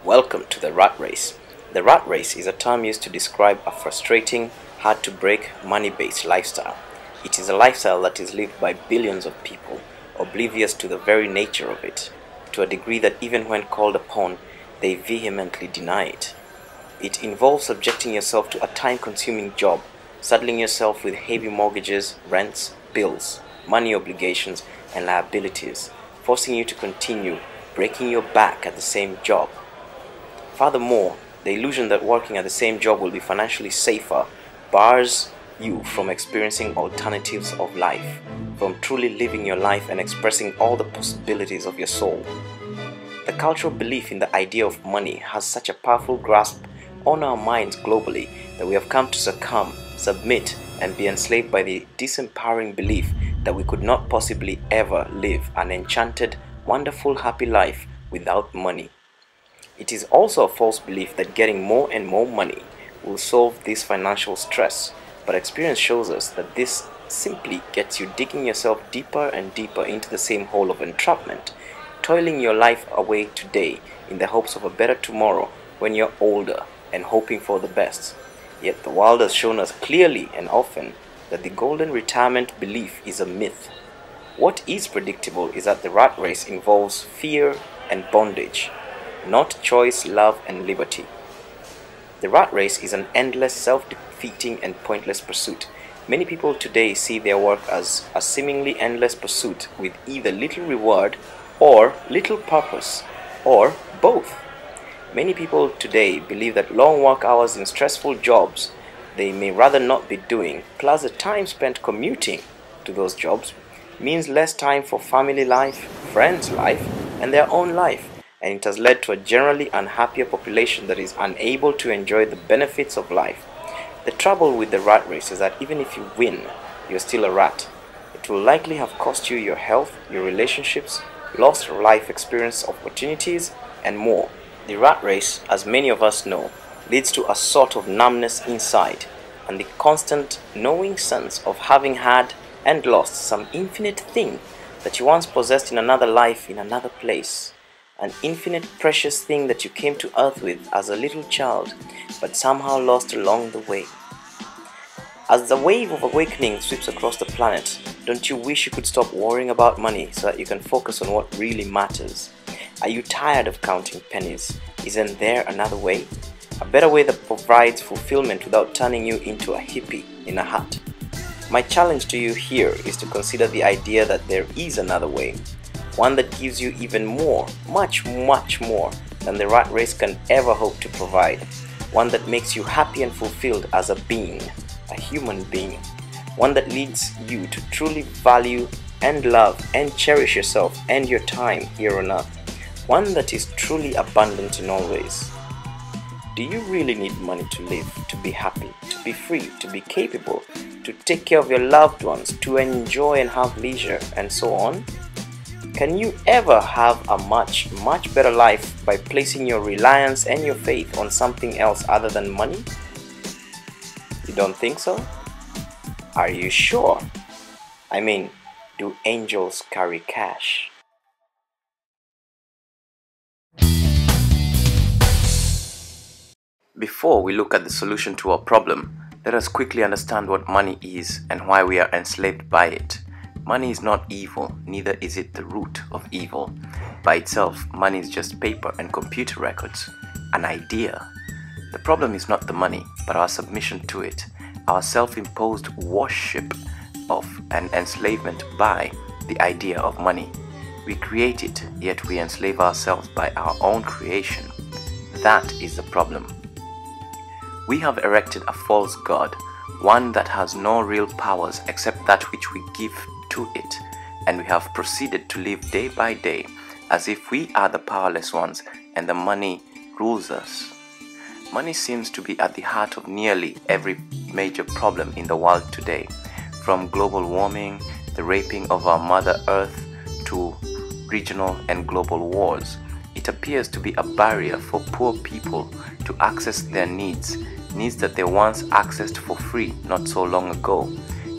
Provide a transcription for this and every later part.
Welcome to the rat race. The rat race is a term used to describe a frustrating, hard-to-break, money-based lifestyle. It is a lifestyle that is lived by billions of people, oblivious to the very nature of it, to a degree that even when called upon, they vehemently deny it. It involves subjecting yourself to a time-consuming job, saddling yourself with heavy mortgages, rents, bills, money obligations, and liabilities, forcing you to continue breaking your back at the same job. Furthermore, the illusion that working at the same job will be financially safer bars you from experiencing alternatives of life, from truly living your life and expressing all the possibilities of your soul. The cultural belief in the idea of money has such a powerful grasp on our minds globally that we have come to succumb, submit, and be enslaved by the disempowering belief that we could not possibly ever live an enchanted, wonderful, happy life without money. It is also a false belief that getting more and more money will solve this financial stress, but experience shows us that this simply gets you digging yourself deeper and deeper into the same hole of entrapment, toiling your life away today in the hopes of a better tomorrow when you're older and hoping for the best. Yet the world has shown us clearly and often that the golden retirement belief is a myth. What is predictable is that the rat race involves fear and bondage, not choice, love, and liberty. The rat race is an endless, self-defeating, and pointless pursuit. Many people today see their work as a seemingly endless pursuit with either little reward or little purpose, or both. Many people today believe that long work hours in stressful jobs they may rather not be doing, plus the time spent commuting to those jobs, means less time for family life, friends' life, and their own life. And it has led to a generally unhappier population that is unable to enjoy the benefits of life. The trouble with the rat race is that even if you win, you're still a rat. It will likely have cost you your health, your relationships, lost life experience opportunities, and more. The rat race, as many of us know, leads to a sort of numbness inside, and the constant knowing sense of having had and lost some infinite thing that you once possessed in another life, in another place. An infinite precious thing that you came to earth with as a little child, but somehow lost along the way. As the wave of awakening sweeps across the planet, don't you wish you could stop worrying about money so that you can focus on what really matters? Are you tired of counting pennies? Isn't there another way? A better way that provides fulfillment without turning you into a hippie in a hut. My challenge to you here is to consider the idea that there is another way. One that gives you even more, much more than the rat race can ever hope to provide. One that makes you happy and fulfilled as a being, a human being. One that leads you to truly value and love and cherish yourself and your time here on earth. One that is truly abundant in all ways. Do you really need money to live, to be happy, to be free, to be capable, to take care of your loved ones, to enjoy and have leisure, and so on? Can you ever have a much better life by placing your reliance and your faith on something else other than money? You don't think so? Are you sure? I mean, do angels carry cash? Before we look at the solution to our problem, let us quickly understand what money is and why we are enslaved by it. Money is not evil, neither is it the root of evil. By itself, money is just paper and computer records, an idea. The problem is not the money, but our submission to it, our self-imposed worship of and enslavement by the idea of money. We create it, yet we enslave ourselves by our own creation. That is the problem. We have erected a false god, one that has no real powers except that which we give to it, and we have proceeded to live day by day as if we are the powerless ones and the money rules us. Money seems to be at the heart of nearly every major problem in the world today, from global warming, the raping of our Mother Earth, to regional and global wars. It appears to be a barrier for poor people to access their needs that they once accessed for free not so long ago.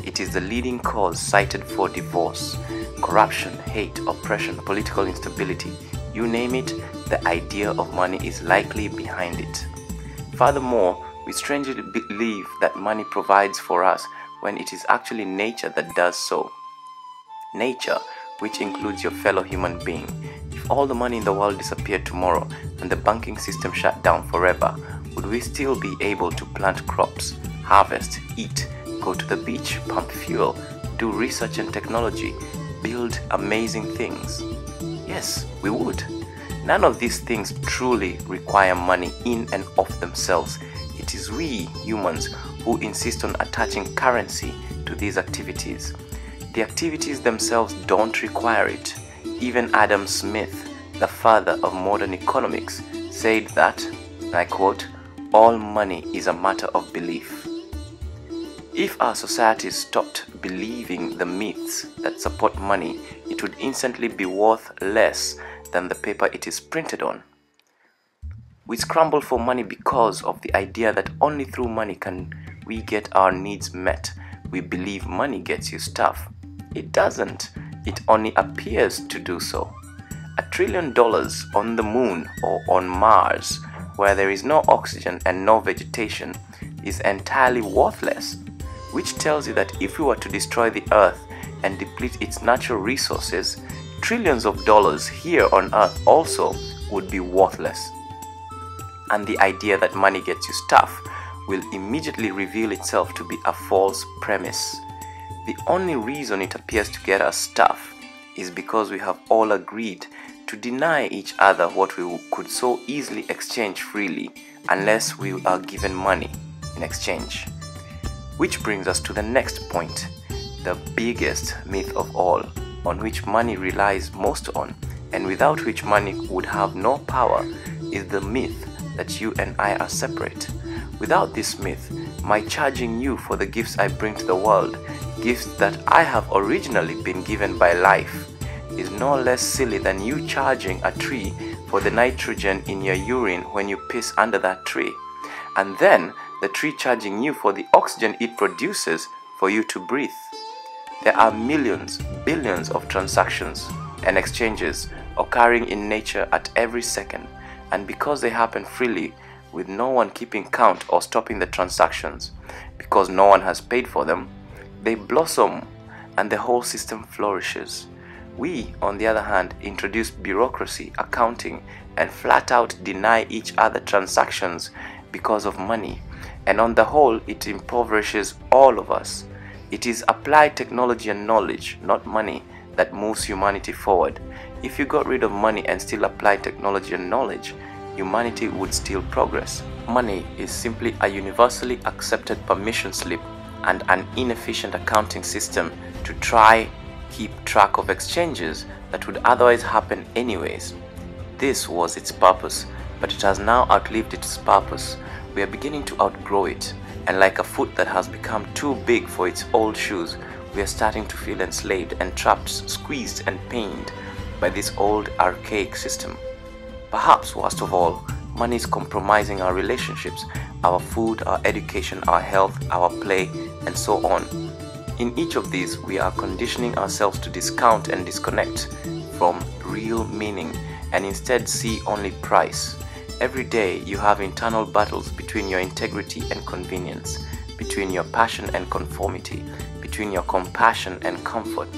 It is the leading cause cited for divorce, corruption, hate, oppression, political instability. You name it, the idea of money is likely behind it. Furthermore, we strangely believe that money provides for us when it is actually nature that does so. Nature, which includes your fellow human being. If all the money in the world disappeared tomorrow and the banking system shut down forever, would we still be able to plant crops, harvest, eat, go to the beach, pump fuel, do research and technology, build amazing things? Yes, we would. None of these things truly require money in and of themselves. It is we, humans, who insist on attaching currency to these activities. The activities themselves don't require it. Even Adam Smith, the father of modern economics, said that, and I quote, "All money is a matter of belief." If our societies stopped believing the myths that support money, it would instantly be worth less than the paper it is printed on. We scramble for money because of the idea that only through money can we get our needs met. We believe money gets you stuff. It doesn't. It only appears to do so. $1 trillion on the moon or on Mars, where there is no oxygen and no vegetation, is entirely worthless, which tells you that if we were to destroy the earth and deplete its natural resources, trillions of dollars here on earth also would be worthless. And the idea that money gets you stuff will immediately reveal itself to be a false premise. The only reason it appears to get us stuff is because we have all agreed to deny each other what we could so easily exchange freely unless we are given money in exchange. Which brings us to the next point, the biggest myth of all, on which money relies most on, and without which money would have no power, is the myth that you and I are separate. Without this myth, my charging you for the gifts I bring to the world, gifts that I have originally been given by life, is no less silly than you charging a tree for the nitrogen in your urine when you piss under that tree, and then the tree charging you for the oxygen it produces for you to breathe. There are millions, billions of transactions and exchanges occurring in nature at every second, and because they happen freely, with no one keeping count or stopping the transactions, because no one has paid for them, they blossom and the whole system flourishes. We, on the other hand, introduce bureaucracy, accounting, and flat out deny each other transactions because of money, and on the whole, it impoverishes all of us. It is applied technology and knowledge, not money, that moves humanity forward. If you got rid of money and still applied technology and knowledge, humanity would still progress. Money is simply a universally accepted permission slip and an inefficient accounting system to try keep track of exchanges that would otherwise happen anyways. This was its purpose, but it has now outlived its purpose. We are beginning to outgrow it, and like a foot that has become too big for its old shoes, we are starting to feel enslaved and trapped, squeezed and pained by this old archaic system. Perhaps worst of all, money is compromising our relationships, our food, our education, our health, our play, and so on. In each of these, we are conditioning ourselves to discount and disconnect from real meaning and instead see only price. Every day you have internal battles between your integrity and convenience, between your passion and conformity, between your compassion and comfort.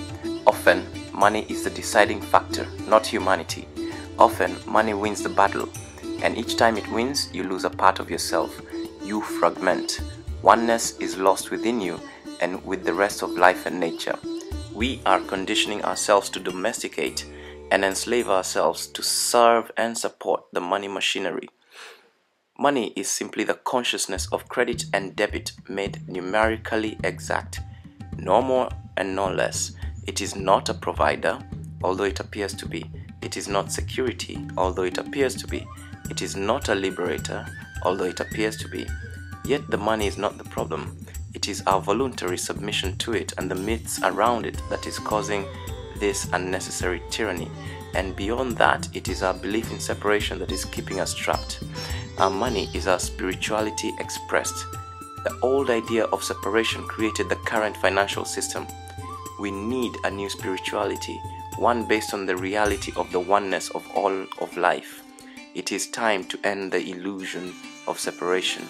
Often, money is the deciding factor, not humanity. Often, money wins the battle, and each time it wins, you lose a part of yourself. You fragment. Oneness is lost within you and with the rest of life and nature. We are conditioning ourselves to domesticate and enslave ourselves to serve and support the money machinery. Money is simply the consciousness of credit and debit made numerically exact, no more and no less. It is not a provider, although it appears to be. It is not security, although it appears to be. It is not a liberator, although it appears to be. Yet the money is not the problem. It is our voluntary submission to it and the myths around it that is causing this unnecessary tyranny. And beyond that, it is our belief in separation that is keeping us trapped. Our money is our spirituality expressed. The old idea of separation created the current financial system. We need a new spirituality, one based on the reality of the oneness of all of life. It is time to end the illusion of separation.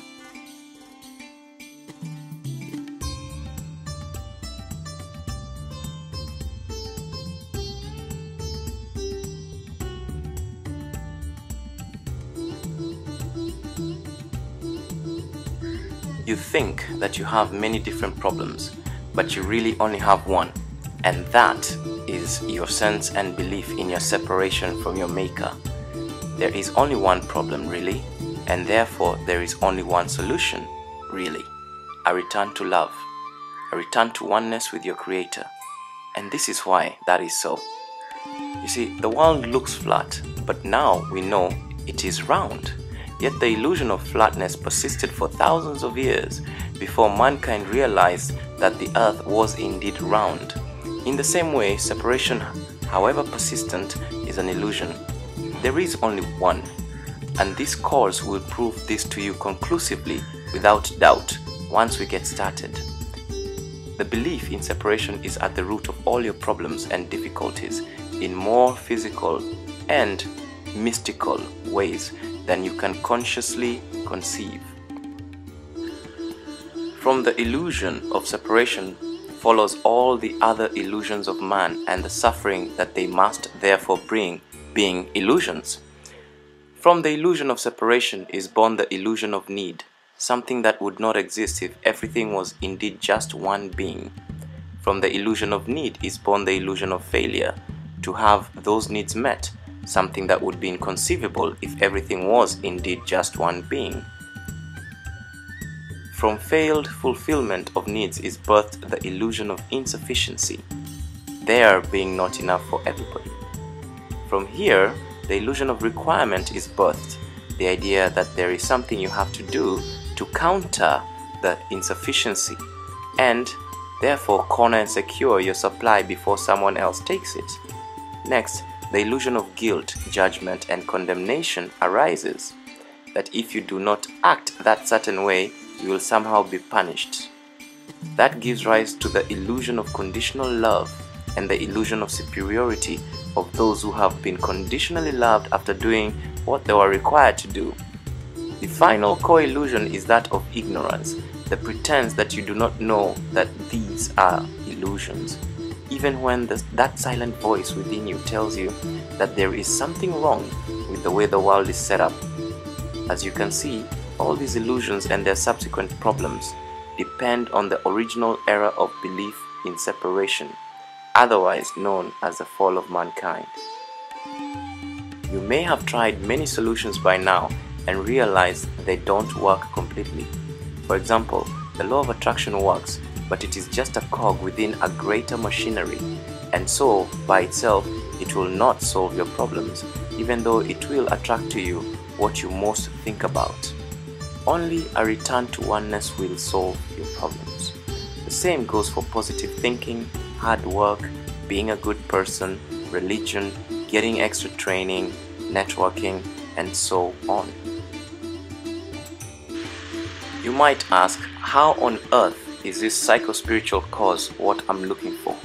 You think that you have many different problems, but you really only have one, and that is your sense and belief in your separation from your Maker. There is only one problem, really, and therefore there is only one solution, really: a return to love, a return to oneness with your Creator. And this is why that is so. You see, the world looks flat, but now we know it is round. Yet the illusion of flatness persisted for thousands of years before mankind realized that the earth was indeed round. In the same way, separation, however persistent, is an illusion. There is only one, and this course will prove this to you conclusively, without doubt, once we get started. The belief in separation is at the root of all your problems and difficulties in more physical and mystical ways than you can consciously conceive. From the illusion of separation follows all the other illusions of man and the suffering that they must therefore bring, being illusions. From the illusion of separation is born the illusion of need, something that would not exist if everything was indeed just one being. From the illusion of need is born the illusion of failure, to have those needs met, something that would be inconceivable if everything was indeed just one being. From failed fulfillment of needs is birthed the illusion of insufficiency, there being not enough for everybody. From here, the illusion of requirement is birthed, the idea that there is something you have to do to counter the insufficiency, and therefore corner and secure your supply before someone else takes it. Next, the illusion of guilt, judgment, and condemnation arises, that if you do not act that certain way, you will somehow be punished. That gives rise to the illusion of conditional love and the illusion of superiority of those who have been conditionally loved after doing what they were required to do. The final core illusion is that of ignorance, the pretense that you do not know that these are illusions, even when that silent voice within you tells you that there is something wrong with the way the world is set up. As you can see, all these illusions and their subsequent problems depend on the original error of belief in separation, otherwise known as the fall of mankind. You may have tried many solutions by now and realized they don't work completely. For example, the law of attraction works, but it is just a cog within a greater machinery, and so by itself it will not solve your problems, even though it will attract to you what you most think about. Only a return to oneness will solve your problems. The same goes for positive thinking, hard work, being a good person, religion, getting extra training, networking, and so on. You might ask, how on earth is this psycho-spiritual cause what I'm looking for?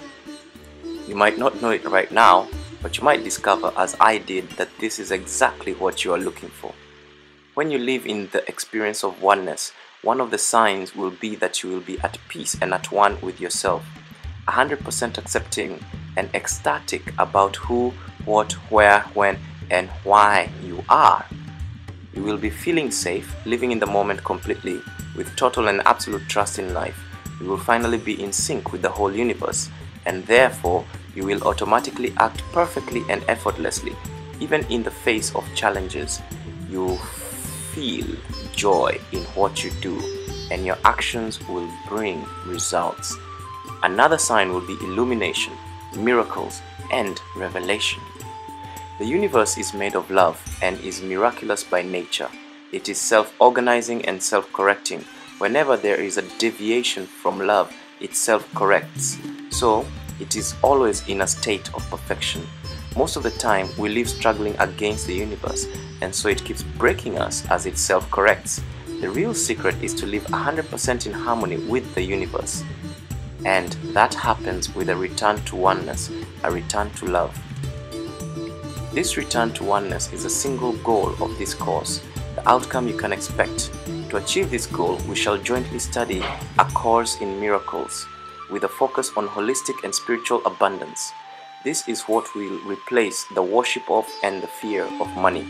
You might not know it right now, but you might discover, as I did, that this is exactly what you are looking for. When you live in the experience of oneness, one of the signs will be that you will be at peace and at one with yourself, 100% accepting and ecstatic about who, what, where, when, and why you are. You will be feeling safe, living in the moment completely, with total and absolute trust in life. You will finally be in sync with the whole universe, and therefore you will automatically act perfectly and effortlessly, even in the face of challenges. You feel joy in what you do, and your actions will bring results. Another sign will be illumination, miracles, and revelation. The universe is made of love and is miraculous by nature. It is self-organizing and self-correcting. Whenever there is a deviation from love, it self-corrects. So, it is always in a state of perfection. Most of the time, we live struggling against the universe, and so it keeps breaking us as it self-corrects. The real secret is to live 100% in harmony with the universe. And that happens with a return to oneness, a return to love. This return to oneness is a single goal of this course, the outcome you can expect. To achieve this goal, we shall jointly study A Course in Miracles with a focus on holistic and spiritual abundance. This is what will replace the worship of and the fear of money.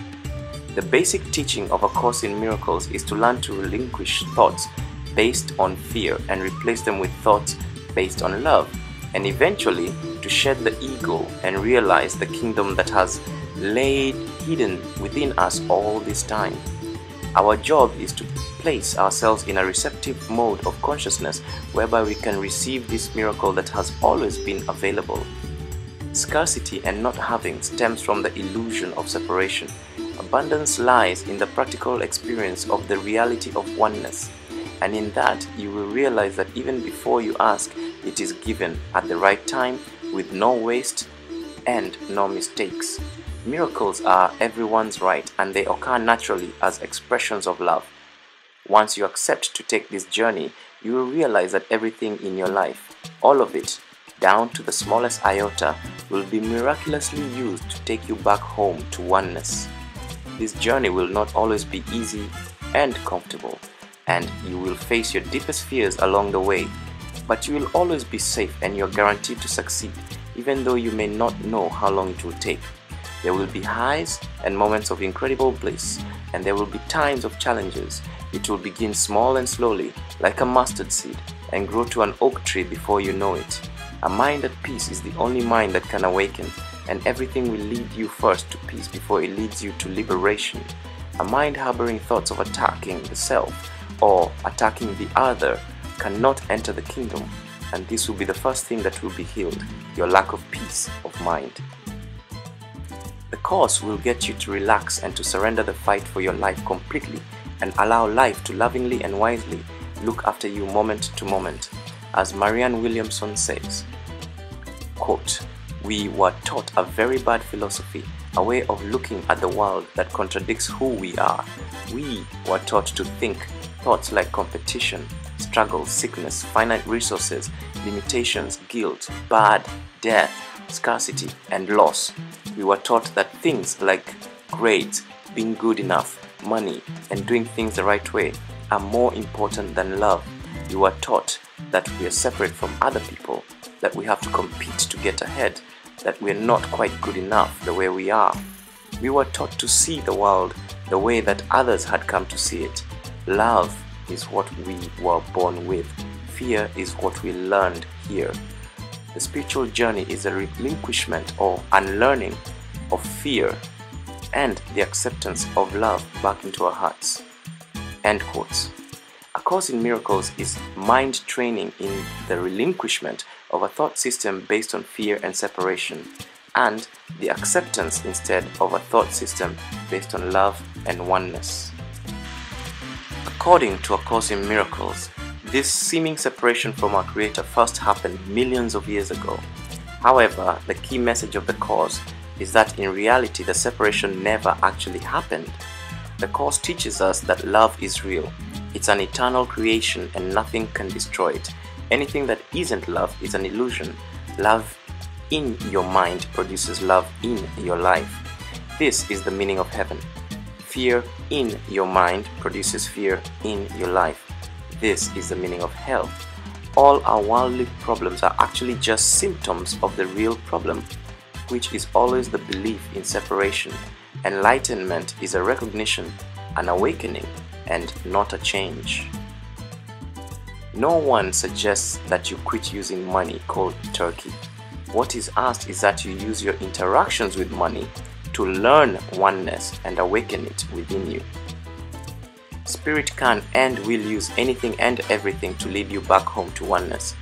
The basic teaching of A Course in Miracles is to learn to relinquish thoughts based on fear and replace them with thoughts based on love, and eventually to shed the ego and realize the kingdom that has laid hidden within us all this time. Our job is to place ourselves in a receptive mode of consciousness whereby we can receive this miracle that has always been available. Scarcity and not having stems from the illusion of separation. Abundance lies in the practical experience of the reality of oneness, and in that you will realize that even before you ask, it is given at the right time with no waste and no mistakes. Miracles are everyone's right, and they occur naturally as expressions of love. Once you accept to take this journey, you will realize that everything in your life, all of it, down to the smallest iota, will be miraculously used to take you back home to oneness. This journey will not always be easy and comfortable, and you will face your deepest fears along the way, but you will always be safe and you are guaranteed to succeed, even though you may not know how long it will take. There will be highs and moments of incredible bliss, and there will be times of challenges. It will begin small and slowly, like a mustard seed, and grow to an oak tree before you know it. A mind at peace is the only mind that can awaken, and everything will lead you first to peace before it leads you to liberation. A mind harboring thoughts of attacking the self or attacking the other cannot enter the kingdom, and this will be the first thing that will be healed, your lack of peace of mind. The course will get you to relax and to surrender the fight for your life completely and allow life to lovingly and wisely look after you moment to moment. As Marianne Williamson says, quote, "We were taught a very bad philosophy, a way of looking at the world that contradicts who we are. We were taught to think thoughts like competition, struggle, sickness, finite resources, limitations, guilt, bad, death, scarcity, and loss. We were taught that things like grades, being good enough, money, and doing things the right way are more important than love. We were taught that we are separate from other people, that we have to compete to get ahead, that we are not quite good enough the way we are. We were taught to see the world the way that others had come to see it. Love is what we were born with. Fear is what we learned here. The spiritual journey is a relinquishment or unlearning of fear and the acceptance of love back into our hearts." End quotes. A Course in Miracles is mind training in the relinquishment of a thought system based on fear and separation, and the acceptance instead of a thought system based on love and oneness. According to A Course in Miracles, this seeming separation from our Creator first happened millions of years ago. However, the key message of the Course is that in reality the separation never actually happened. The Course teaches us that love is real. It's an eternal creation and nothing can destroy it. Anything that isn't love is an illusion. Love in your mind produces love in your life. This is the meaning of heaven. Fear in your mind produces fear in your life. This is the meaning of hell. All our worldly problems are actually just symptoms of the real problem, which is always the belief in separation. Enlightenment is a recognition, an awakening, and not a change. No one suggests that you quit using money cold turkey. What is asked is that you use your interactions with money to learn oneness and awaken it within you. Spirit can and will use anything and everything to lead you back home to oneness.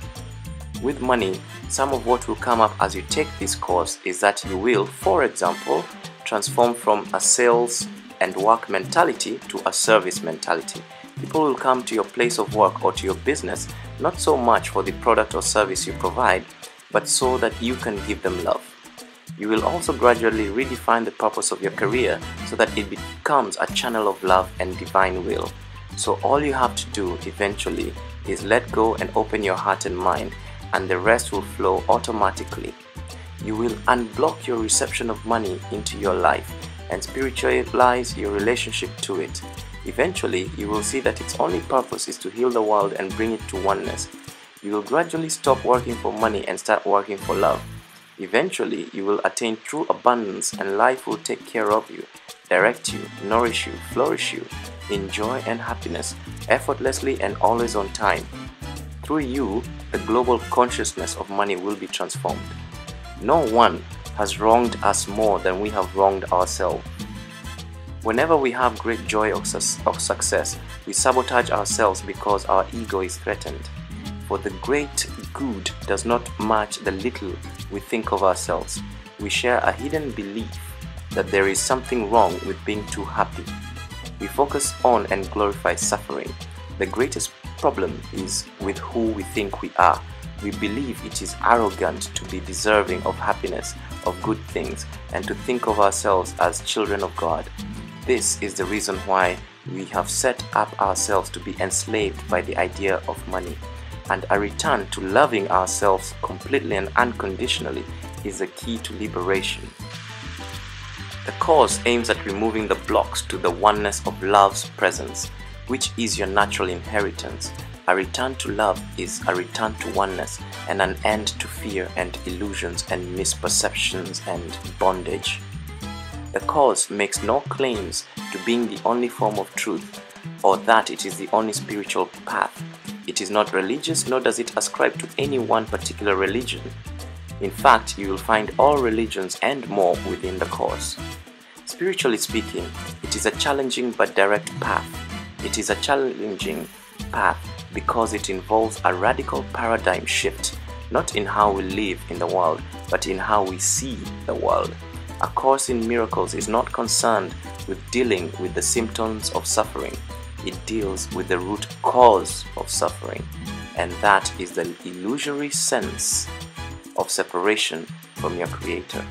With money, some of what will come up as you take this course is that you will, for example, transform from a sales and work mentality to a service mentality. People will come to your place of work or to your business not so much for the product or service you provide, but so that you can give them love. You will also gradually redefine the purpose of your career so that it becomes a channel of love and divine will. So all you have to do eventually is let go and open your heart and mind, and the rest will flow automatically. You will unblock your reception of money into your life and spiritualize your relationship to it. Eventually, you will see that its only purpose is to heal the world and bring it to oneness. You will gradually stop working for money and start working for love. Eventually, you will attain true abundance and life will take care of you, direct you, nourish you, flourish you in joy and happiness, effortlessly and always on time. Through you, the global consciousness of money will be transformed. No one has wronged us more than we have wronged ourselves. Whenever we have great joy of success, we sabotage ourselves because our ego is threatened. For the great good does not match the little we think of ourselves. We share a hidden belief that there is something wrong with being too happy. We focus on and glorify suffering. The greatest problem is with who we think we are. We believe it is arrogant to be deserving of happiness, of good things, and to think of ourselves as children of God. This is the reason why we have set up ourselves to be enslaved by the idea of money. And a return to loving ourselves completely and unconditionally is the key to liberation. The course aims at removing the blocks to the oneness of love's presence, which is your natural inheritance. A return to love is a return to oneness and an end to fear and illusions and misperceptions and bondage. The course makes no claims to being the only form of truth or that it is the only spiritual path. It is not religious, nor does it ascribe to any one particular religion. In fact, you will find all religions and more within the course. Spiritually speaking, it is a challenging but direct path. It is a challenging path because it involves a radical paradigm shift, not in how we live in the world, but in how we see the world. A Course in Miracles is not concerned with dealing with the symptoms of suffering. It deals with the root cause of suffering, and that is the illusory sense of separation from your Creator.